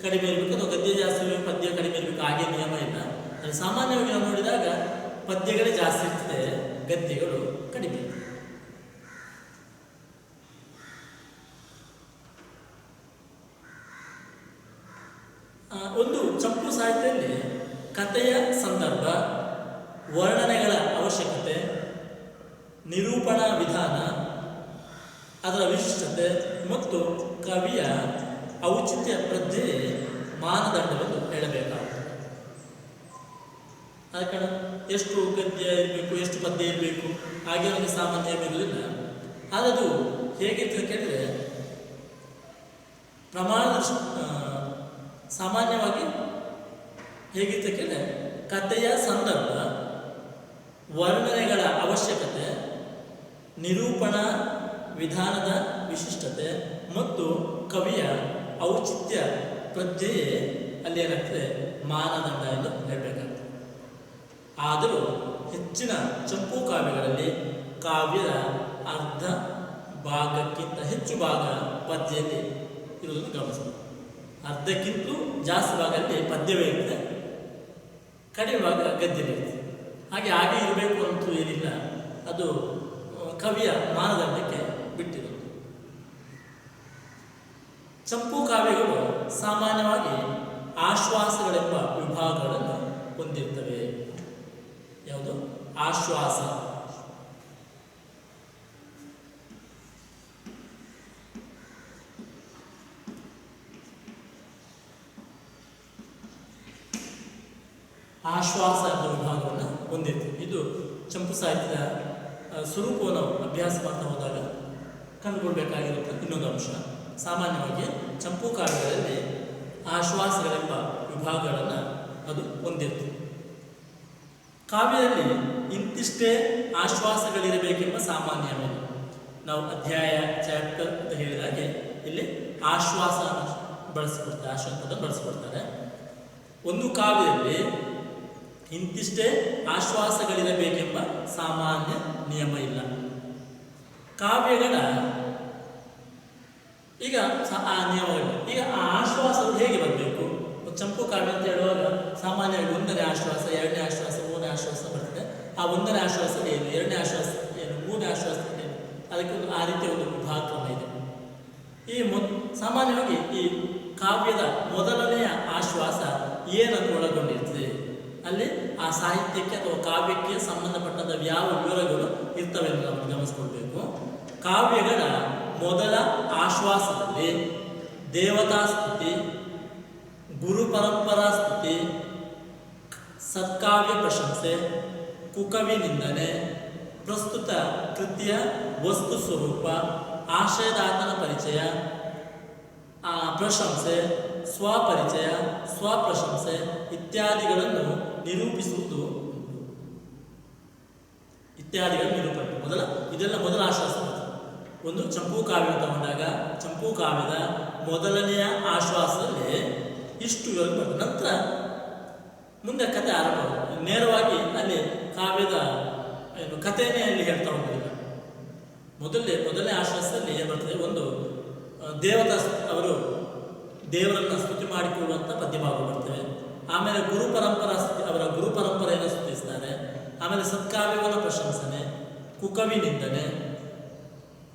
Speaker 1: ಕಡಿಮೆ ಇರಬೇಕು, ಅಥವಾ ಗದ್ಯ ಜಾಸ್ತಿ ಇರಬೇಕು, ಪದ್ಯ ಕಡಿಮೆ ಇರಬೇಕು, ಹಾಗೆ ನಿಯಮ ಇಲ್ಲ. ಅಲ್ಲಿ ಸಾಮಾನ್ಯವಾಗಿ ನಾವು ನೋಡಿದಾಗ ಪದ್ಯಗಳೇ ಜಾಸ್ತಿ ಇರ್ತದೆ, ಗದ್ಯಗಳು ಕಡಿಮೆ ಇರ್ತದೆ. ಒಂದು ಚಂಪು ಸಾಹಿತ್ಯದಲ್ಲಿ ಕಥೆಯ ಸಂದರ್ಭ, ವರ್ಣನೆಗಳ ಅವಶ್ಯಕತೆ, ನಿರೂಪಣಾ ವಿಧಾನ, ಅದರ ವಿಶಿಷ್ಟತೆ ಮತ್ತು ಕವಿಯ ಔಚಿತ್ಯ ಪ್ರಜ್ಞೆಯೇ ಮಾನದಂಡವನ್ನು ಹೇಳಬೇಕಾಗುತ್ತದೆ. ಆದ ಕಾರಣ ಎಷ್ಟು ಗದ್ಯ ಇರಬೇಕು, ಎಷ್ಟು ಪದ್ಯ ಇರಬೇಕು ಹಾಗೆ ನಮಗೆ ಸಾಮಾನ್ಯ ಇರುವುದಿಲ್ಲ. ಅದು ಹೇಗಿರ್ತದೆ ಕೇಳಿದರೆ, ಸಾಮಾನ್ಯವಾಗಿ ಹೇಗಿರ್ತದೆ ಕೇಳಿದರೆ, ಕಥೆಯ ಸಂದರ್ಭ, ವರ್ಣನೆಗಳ ಅವಶ್ಯಕತೆ, ನಿರೂಪಣಾ ವಿಧಾನದ ವಿಶಿಷ್ಟತೆ ಮತ್ತು ಕವಿಯ ಔಚಿತ್ಯ ಪ್ರಜ್ಞೆಯೇ ಅಲ್ಲಿ ಏನಾಗ್ತದೆ ಮಾನದಂಡ ಎಂದು ಹೇಳಬೇಕಾಗ್ತದೆ. ಆದರೂ ಹೆಚ್ಚಿನ ಚಂಪೂ ಕಾವ್ಯಗಳಲ್ಲಿ ಕಾವ್ಯದ ಅರ್ಧ ಭಾಗಕ್ಕಿಂತ ಹೆಚ್ಚು ಭಾಗ ಪದ್ಯದಲ್ಲಿ ಇರುವುದನ್ನು ಗಮನಿಸಬಹುದು. ಅರ್ಧಕ್ಕಿಂತಲೂ ಜಾಸ್ತಿ ಭಾಗದಲ್ಲಿ ಪದ್ಯವೇ ಇರುತ್ತೆ, ಕಡಿಮೆ ಭಾಗ ಗದ್ಯವಿರುತ್ತೆ. ಹಾಗೆ ಇರಬೇಕು ಅಂತೂ ಏನಿಲ್ಲ, ಅದು ಕವಿಯ ಮಾನದಂಡಕ್ಕೆ ಬಿಟ್ಟಿರುವುದು. ಚಂಪೂ ಕಾವ್ಯಗಳು ಸಾಮಾನ್ಯವಾಗಿ ಆಶ್ವಾಸಗಳೆಂಬ ವಿಭಾಗಗಳನ್ನು ಹೊಂದಿರ್ತವೆ. ಯಾವುದು? ಆಶ್ವಾಸ. ಆಶ್ವಾಸ ಎಂಬ ವಿಭಾಗವನ್ನು ಹೊಂದಿರ್ತವೆ. ಇದು ಚಂಪು ಸಾಹಿತ್ಯದ ಸ್ವರೂಪವನ್ನು ಅಭ್ಯಾಸ ಮಾಡ್ತಾ ಹೋದಾಗ ಕಂಡುಕೊಳ್ಬೇಕಾಗಿರುತ್ತೆ ಇನ್ನೊಂದು ಅಂಶ. ಸಾಮಾನ್ಯವಾಗಿ ಚಂಪೂ ಕಾವ್ಯಗಳಲ್ಲಿ ಆಶ್ವಾಸಗಳೆಂಬ ವಿಭಾಗಗಳನ್ನು ಅದು ಹೊಂದಿರ್ತದೆ. ಕಾವ್ಯದಲ್ಲಿ ಇಂತಿಷ್ಟೇ ಆಶ್ವಾಸಗಳಿರಬೇಕೆಂಬ ಸಾಮಾನ್ಯವೇನು. ನಾವು ಅಧ್ಯಾಯ, ಚಾಪ್ಟರ್ ಅಂತ ಹೇಳಿದ ಹಾಗೆ ಇಲ್ಲಿ ಆಶ್ವಾಸ ಬಳಸಿಕೊಡ್ತಾರೆ. ಒಂದು ಕಾವ್ಯದಲ್ಲಿ ಇಂತಿಷ್ಟೇ ಆಶ್ವಾಸಗಳಿರಬೇಕೆಂಬ ಸಾಮಾನ್ಯ ನಿಯಮ ಇಲ್ಲ. ಕಾವ್ಯಗಳ ಈಗ ಆ ನಿಯಮಗಳು, ಈಗ ಆ ಆಶ್ವಾಸವು ಹೇಗೆ ಬರಬೇಕು? ಚಂಪು ಕಾವ್ಯ ಅಂತ ಹೇಳುವಾಗ ಸಾಮಾನ್ಯವಾಗಿ 1ನೇ ಆಶ್ವಾಸ, 2ನೇ ಆಶ್ವಾಸ, 3ನೇ ಆಶ್ವಾಸ ಬರ್ತದೆ. ಆ 1ನೇ ಆಶ್ವಾಸ ಏನು, 2ನೇ ಆಶ್ವಾಸ ಏನು, 3ನೇ ಆಶ್ವಾಸ ಏನು, ಅದಕ್ಕೆ ಆ ರೀತಿಯ ಒಂದು ವಿಭಾಗಕ್ರಮ ಇದೆ. ಈ ಸಾಮಾನ್ಯವಾಗಿ ಈ ಕಾವ್ಯದ ಮೊದಲನೆಯ ಆಶ್ವಾಸ ಏನನ್ನು ಒಳಗೊಂಡಿರ್ತದೆ, ಅಲ್ಲಿ ಆ ಸಾಹಿತ್ಯಕ್ಕೆ ಅಥವಾ ಕಾವ್ಯಕ್ಕೆ ಸಂಬಂಧಪಟ್ಟಂಥ ಯಾವ ವಿವರಗಳು ಇರ್ತವೆ ಎಂದು ನಾವು ಗಮನಿಸಿಕೊಳ್ಬೇಕು. ಕಾವ್ಯಗಳ ಮೊದಲ ಆಶ್ವಾಸದಲ್ಲಿ ದೇವತಾ ಸ್ತುತಿ, ಗುರು ಪರಂಪರಾ ಸ್ತುತಿ, ಸತ್ಕಾವ್ಯ ಪ್ರಶಂಸೆ, ಕುಕವಿ ನಿಂದನೆ, ಪ್ರಸ್ತುತ ಕೃತಿಯ ವಸ್ತು ಸ್ವರೂಪ, ಆಶಯದಾತನ ಪರಿಚಯ, ಪ್ರಶಂಸೆ, ಸ್ವಪರಿಚಯ, ಸ್ವಪ್ರಶಂಸೆ ಇತ್ಯಾದಿಗಳನ್ನು ನಿರೂಪಿಸುವುದು ಇದೆಲ್ಲ ಮೊದಲ ಆಶ್ವಾಸ. ಒಂದು ಚಂಪು ಕಾವ್ಯ ತಗೊಂಡಾಗ ಚಂಪು ಕಾವ್ಯದ ಮೊದಲನೆಯ ಆಶ್ವಾಸದಲ್ಲಿ ಇಷ್ಟು ಬರ್ತದೆ. ನಂತರ ಮುಂದೆ ಕತೆ ಆರಂಭ, ನೇರವಾಗಿ ಅಲ್ಲಿ ಕಾವ್ಯದ ಕಥೆಯೇ ಅಲ್ಲಿ ಹೇಳ್ತಾ ಹೋಗೋದಿಲ್ಲ. ಮೊದಲನೇ ಆಶ್ವಾಸದಲ್ಲಿ ಏನು ಬರ್ತದೆ, ಒಂದು ದೇವತಾ ಅವರು ದೇವರನ್ನು ಸ್ತುತಿ ಮಾಡಿಕೊಳ್ಳುವಂಥ ಪದ್ಯಭಾಗ ಬರ್ತವೆ. ಆಮೇಲೆ ಗುರು ಪರಂಪರಾ ಸ್ತುತಿ, ಅವರ ಗುರು ಪರಂಪರೆಯನ್ನು ಸ್ತುತಿಸ್ತಾರೆ. ಆಮೇಲೆ ಸತ್ಕಾವ್ಯಗಳ ಪ್ರಶಂಸನೆ, ಕುಕವಿ ನಿಂದನೆ,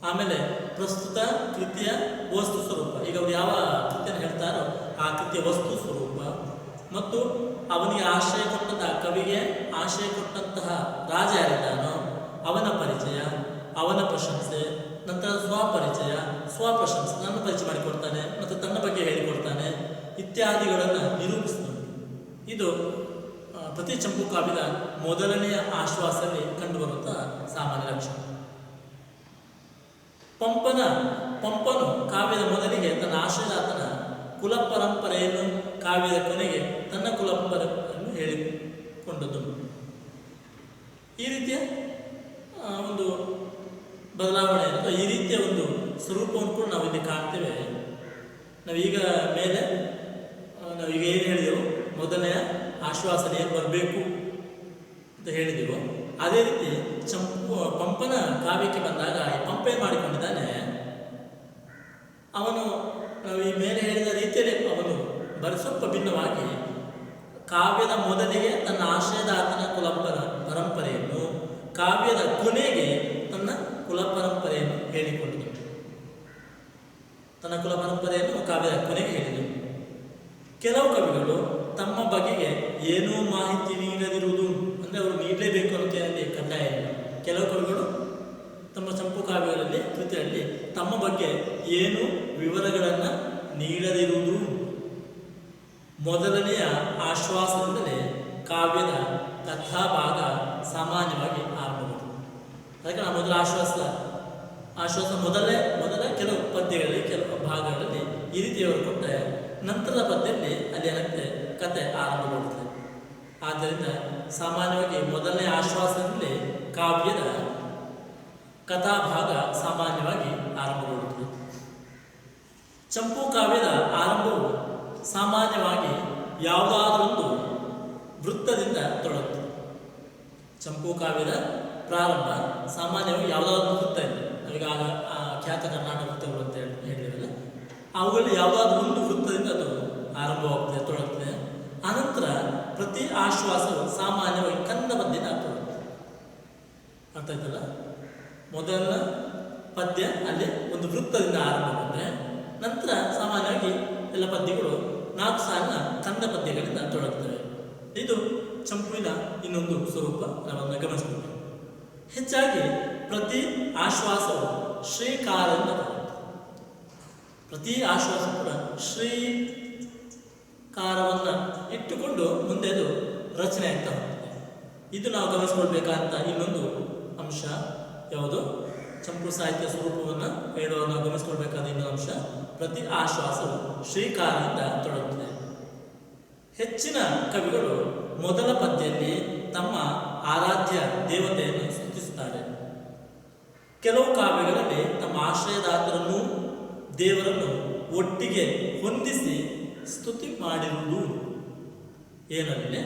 Speaker 1: ಆಮೇಲೆ ಪ್ರಸ್ತುತ ಕೃತಿಯ ವಸ್ತು ಸ್ವರೂಪ, ಈಗ ಅವರು ಯಾವ ಕೃತಿಯನ್ನು ಹೇಳ್ತಾರೋ ಆ ಕೃತಿಯ ವಸ್ತು ಸ್ವರೂಪ, ಮತ್ತು ಅವನಿಗೆ ಆಶ್ರಯ ಕೊಟ್ಟಂತಹ ಕವಿಗೆ ಆಶ್ರಯ ಕೊಟ್ಟಂತಹ ರಾಜ ಯಾರಿದ್ದಾನೋ ಅವನ ಪರಿಚಯ, ಅವನ ಪ್ರಶಂಸೆ, ನಂತರ ಸ್ವಪರಿಚಯ, ಸ್ವಪ್ರಶಂಸೆ, ನನ್ನ ಪರಿಚಯ ಮಾಡಿಕೊಡ್ತಾನೆ ಮತ್ತು ತನ್ನ ಬಗ್ಗೆ ಹೇಳಿಕೊಡ್ತಾನೆ ಇತ್ಯಾದಿಗಳನ್ನು ನಿರೂಪಿಸ್ತಾನೆ. ಇದು ಪ್ರತಿ ಚಂಪು ಕಾವ್ಯದ ಮೊದಲನೆಯ ಆಶ್ವಾಸದಲ್ಲಿ ಕಂಡುಬರುವಂತಹ ಸಾಮಾನ್ಯ ಲಕ್ಷಣ. ಪಂಪನು ಕಾವ್ಯದ ಮೊದಲಿಗೆ ತನ್ನ ಆಶ್ರಯದಾತನ ಕುಲ ಪರಂಪರೆಯನ್ನು, ಕಾವ್ಯದ ಕೊನೆಗೆ ತನ್ನ ಕುಲ ಪರಂಪರೆಯನ್ನು ಹೇಳಿಕೊಂಡದ್ದು. ಈ ರೀತಿಯ ಒಂದು ಬದಲಾವಣೆ ಅಥವಾ ಈ ರೀತಿಯ ಒಂದು ಸ್ವರೂಪವನ್ನು ಕೂಡ ನಾವು ಇಲ್ಲಿ ಕಾಣ್ತೇವೆ. ನಾವೀಗ ಏನು ಹೇಳಿದೆವು, ಮೊದಲನೆಯ ಆಶ್ವಾಸನೆ ಏನು ಬರಬೇಕು ಅಂತ ಹೇಳಿದೆವು. ಅದೇ ರೀತಿ ಪಂಪನ ಕಾವ್ಯಕ್ಕೆ ಬಂದಾಗ ಪಂಪೆ ಮಾಡಿಕೊಂಡಿದ್ದಾನೆ. ಅವನು ನಾವು ಈ ಮೇಲೆ ಹೇಳಿದ ರೀತಿಯಲ್ಲಿ ಅವನು ಸ್ವಲ್ಪ ಭಿನ್ನವಾಗಿ ಕಾವ್ಯದ ಮೊದಲಿಗೆ ತನ್ನ ಆಶ್ರಯದಾತನ ಕುಲ ಪರಂಪರೆಯನ್ನು, ಕಾವ್ಯದ ಕೊನೆಗೆ ತನ್ನ ಕುಲ ಪರಂಪರೆಯನ್ನು ಹೇಳಿಕೊಂಡಿದ್ದನು. ತನ್ನ ಕುಲ ಪರಂಪರೆಯನ್ನು ಕಾವ್ಯದ ಕೊನೆಗೆ ಹೇಳಿದರು. ಕೆಲವು ಕವಿಗಳು ತಮ್ಮ ಬಗೆಗೆ ಏನೂ ಮಾಹಿತಿ ನೀಡದಿರುವುದು, ಅಂದರೆ ಅವರು ನೀಡಲೇಬೇಕು ಅಂತ ಅಲ್ಲಿ ಕಡ್ಡಾಯ ಇಲ್ಲ. ಕೆಲವು ಕವಿಗಳು ತಮ್ಮ ಚಂಪು ಕಾವ್ಯಗಳಲ್ಲಿ, ಕೃತಿಯಲ್ಲಿ ತಮ್ಮ ಬಗ್ಗೆ ಏನು ವಿವರಗಳನ್ನು ನೀಡದಿರುವುದು. ಮೊದಲನೆಯ ಆಶ್ವಾಸದಿಂದಲೇ ಕಾವ್ಯದ ಕಥಾಭಾಗ ಸಾಮಾನ್ಯವಾಗಿ ಆರಂಭವಾಗುತ್ತದೆ. ಅದಕ್ಕೆ ನಾವು ಮೊದಲ ಆಶ್ವಾಸ ಮೊದಲ ಕೆಲವು ಪದ್ಯಗಳಲ್ಲಿ, ಕೆಲವು ಭಾಗಗಳಲ್ಲಿ ಈ ರೀತಿಯವರು ಕೊಟ್ಟರೆ, ನಂತರದ ಪದ್ಯದಲ್ಲಿ ಅಲ್ಲಿ ಏನಾಗ್ತದೆ, ಕತೆ ಆರಂಭಗೊಳ್ಳುತ್ತದೆ. ಆದ್ದರಿಂದ ಸಾಮಾನ್ಯವಾಗಿ ಮೊದಲನೇ ಆಶ್ವಾಸದಲ್ಲಿ ಕಾವ್ಯದ ಕಥಾಭಾಗ ಸಾಮಾನ್ಯವಾಗಿ ಆರಂಭಗೊಳ್ಳುತ್ತದೆ. ಚಂಪು ಕಾವ್ಯದ ಆರಂಭವು ಸಾಮಾನ್ಯವಾಗಿ ಯಾವುದಾದರೊಂದು ವೃತ್ತದಿಂದ ತೊಡಗುತ್ತದೆ. ಚಂಪು ಕಾವ್ಯದ ಪ್ರಾರಂಭ ಸಾಮಾನ್ಯವಾಗಿ ಯಾವುದಾದ್ರೂ ವೃತ್ತ ಇದೆ. ನಾವೀಗ ಖ್ಯಾತ ಕರ್ನಾಟಕ ವೃತ್ತಗಳು ಅಂತ ಹೇಳಿರಲ್ಲ, ಅವುಗಳಲ್ಲಿ ಯಾವುದಾದ್ರೂ ಒಂದು ವೃತ್ತದಿಂದ ಅದು ಆರಂಭವಾಗ್ತದೆ, ತೊಡಗುತ್ತದೆ. ಅನಂತರ ಪ್ರತಿ ಆಶ್ವಾಸವು ಸಾಮಾನ್ಯವಾಗಿ ಕಂದ ಪದ್ಯದಿಂದ ತೊಡಗುತ್ತದೆ. ಅರ್ಥ ಆಯ್ತಲ್ಲ? ಮೊದಲ ಪದ್ಯ ಅಲ್ಲಿ ಒಂದು ವೃತ್ತದಿಂದ ಆರಂಭಗೊಂಡ್ರೆ, ನಂತರ ಸಾಮಾನ್ಯವಾಗಿ ಎಲ್ಲ ಪದ್ಯಗಳು 4 ಸಾಲಿನ ಕಂದ ಪದ್ಯಗಳಿಂದ ತೊಡಗುತ್ತವೆ. ಇದು ಚಂಪುವಿನ ಇನ್ನೊಂದು ಸ್ವರೂಪ, ನಾವನ್ನು ಗಮನಿಸಬೇಕು. ಹೆಚ್ಚಾಗಿ ಪ್ರತಿ ಆಶ್ವಾಸವು ಶ್ರೀಕಾರದಿಂದ ಪ್ರತಿ ಆಶ್ವಾಸ ಕೂಡ ಶ್ರೀಕಾರವನ್ನು ಇಟ್ಟುಕೊಂಡು ಮುಂದೆ ಅದು ರಚನೆ ಆಗ್ತಾ ಹೋಗ್ತದೆ. ಇದು ನಾವು ಗಮನಿಸಿಕೊಳ್ಬೇಕಾದಂಥ ಇನ್ನೊಂದು ಅಂಶ ಯಾವುದು? ಚಂಪು ಸಾಹಿತ್ಯ ಸ್ವರೂಪವನ್ನು ಹೇಳುವ ನಾವು ಗಮನಿಸಿಕೊಳ್ಬೇಕಾದ ಇನ್ನೊಂದು ಅಂಶ, ಪ್ರತಿ ಆಶ್ವಾಸವು ಶ್ರೀಕಾರದಿಂದ ತೊಡಗುತ್ತದೆ. ಹೆಚ್ಚಿನ ಕವಿಗಳು ಮೊದಲ ಪದ್ಯದಲ್ಲಿ ತಮ್ಮ ಆರಾಧ್ಯ ದೇವತೆಯನ್ನು ಸ್ತುತಿಸುತ್ತಾರೆ. ಕೆಲವು ಕಾವ್ಯಗಳಲ್ಲಿ ತಮ್ಮ ಆಶ್ರಯದಾತರನ್ನು, ದೇವರನ್ನು ಒಟ್ಟಿಗೆ ಹೊಂದಿಸಿ ಸ್ತುತಿ ಮಾಡಿರುವುದು. ಏನಂದರೆ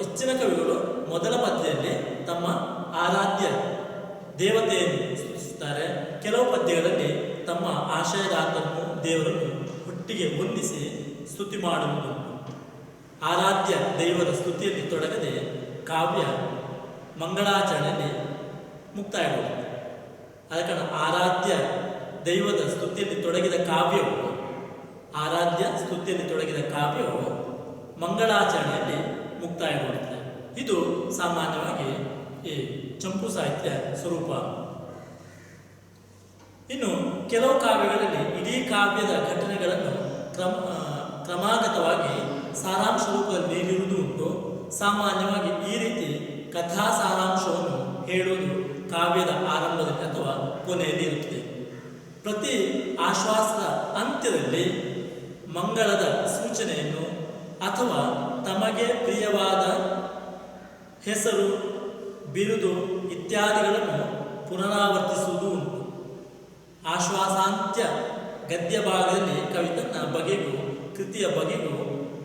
Speaker 1: ಹೆಚ್ಚಿನ ಕವಿಗಳು ಮೊದಲ ಪದ್ಯದಲ್ಲಿ ತಮ್ಮ ಆರಾಧ್ಯ ದೇವತೆಯನ್ನು ಸ್ತುತಿಸುತ್ತಾರೆ. ಕೆಲವು ಪದ್ಯಗಳಲ್ಲಿ ತಮ್ಮ ಆಶಯದಾತರನ್ನು ದೇವರನ್ನು ಒಟ್ಟಿಗೆ ಹೊಂದಿಸಿ ಸ್ತುತಿ ಮಾಡುವುದುಂಟು. ಆರಾಧ್ಯ ದೈವದ ಸ್ತುತಿಯಲ್ಲಿ ತೊಡಗದೆ ಕಾವ್ಯ ಮಂಗಳಾಚರಣೆಯಲ್ಲಿ ಮುಕ್ತಾಯಗೊಳ್ಳುತ್ತದೆ. ಆದ ಕಾರಣ ಆರಾಧ್ಯ ದೈವದ ಸ್ತುತಿಯಲ್ಲಿ ತೊಡಗಿದ ಕಾವ್ಯವು ಮಂಗಳಾಚರಣೆಯಲ್ಲಿ ಮುಕ್ತಾಯಗೊಳ್ಳುತ್ತದೆ. ಇದು ಸಾಮಾನ್ಯವಾಗಿ ಈ ಚಂಪು ಸಾಹಿತ್ಯ ಸ್ವರೂಪ. ಇನ್ನು ಕೆಲವು ಕಾವ್ಯಗಳಲ್ಲಿ ಇಡೀ ಕಾವ್ಯದ ಘಟನೆಗಳನ್ನು ಕ್ರಮಾಗತವಾಗಿ ಸಾರಾಂಶ ರೂಪದಲ್ಲಿ ನೀಡಿರುವುದು ಉಂಟು. ಸಾಮಾನ್ಯವಾಗಿ ಈ ರೀತಿ ಕಥಾ ಸಾರಾಂಶವನ್ನು ಹೇಳುವುದು ಕಾವ್ಯದ ಆರಂಭದಲ್ಲಿ ಅಥವಾ ಕೊನೆಯಲ್ಲಿ ಇರುತ್ತದೆ. ಪ್ರತಿ ಆಶ್ವಾಸದ ಅಂತ್ಯದಲ್ಲಿ ಮಂಗಳದ ಸೂಚನೆಯನ್ನು ಅಥವಾ ತಮಗೆ ಪ್ರಿಯವಾದ ಹೆಸರು, ಬಿರುದು ಇತ್ಯಾದಿಗಳನ್ನು ಪುನರಾವರ್ತಿಸುವುದು ಉಂಟು. ಆಶ್ವಾಸಾಂತ್ಯ ಗದ್ಯ ಭಾಗದಲ್ಲಿ ಕವಿತನ ಬಗೆಗೂ ಕೃತಿಯ ಬಗೆಗೂ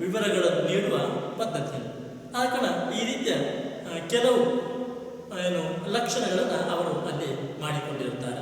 Speaker 1: ವಿವರಗಳನ್ನು ನೀಡುವ ಪದ್ಧತಿ. ಆದ ಕಾರಣ ಈ ರೀತಿಯ ಕೆಲವು ಲಕ್ಷಣಗಳನ್ನು ಅವರು ಅಲ್ಲಿ ಮಾಡಿಕೊಂಡಿರುತ್ತಾರೆ.